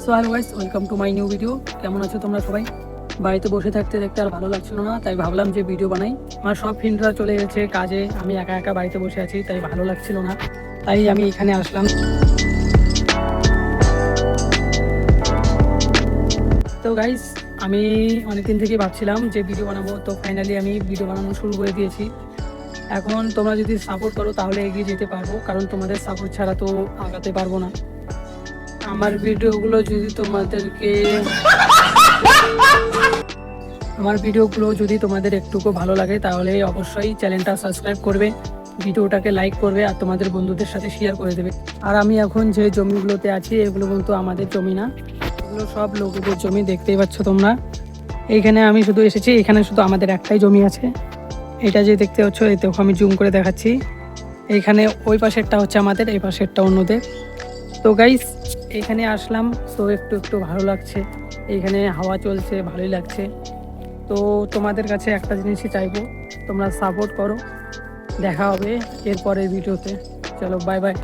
So hello guys, welcome to my new video. কেমন আছো তোমরা সবাই? বাড়িতে বসে থাকতে দেখতে আর ভালো লাগছিল না, তাই ভাবলাম যে ভিডিও বানাই। আমার সব ফ্রেন্ডরা চলে গেছে কাজে, আমি একা একা বাড়িতে বসে আছি, তাই ভালো লাগছিল না, তাই আমি এখানে আসলাম। তো গাইস, আমি অনেকদিন থেকে ভাবছিলাম যে ভিডিও বানাবো, তো ফাইনালি আমি ভিডিও বানানো শুরু করে দিয়েছি। এখন তোমরা যদি সাপোর্ট করো তাহলে এগিয়ে যেতে পারবো, কারণ তোমাদের সাপোর্ট ছাড়া তো আগাতে পারবো না। আমার ভিডিওগুলো যদি তোমাদেরকে আমার ভিডিওগুলো যদি তোমাদের একটুকু ভালো লাগে তাহলে অবশ্যই চ্যানেলটা সাবস্ক্রাইব করবে, ভিডিওটাকে লাইক করবে আর তোমাদের বন্ধুদের সাথে শেয়ার করে দেবে। আর আমি এখন যে জমিগুলোতে আছি এগুলো কিন্তু আমাদের জমি না, এগুলো সব লোকেদের জমি, দেখতেই পাচ্ছ তোমরা। এইখানে আমি শুধু এসেছি, এখানে শুধু আমাদের একটাই জমি আছে, এটা যে দেখতে পাচ্ছ, এই দেখো আমি জুম করে দেখাচ্ছি। এইখানে ওই পাশেরটা হচ্ছে আমাদের, এই পাশেরটা অন্যদের। তো গাইস, এখানে আসলাম, তো একটু একটু ভালো লাগছে, এইখানে হাওয়া চলছে, ভালোই লাগছে। তো তোমাদের কাছে একটা জিনিসই চাইবো, তোমরা সাপোর্ট করো। দেখা হবে এরপরের ভিডিওতে। চলো, বাই বাই।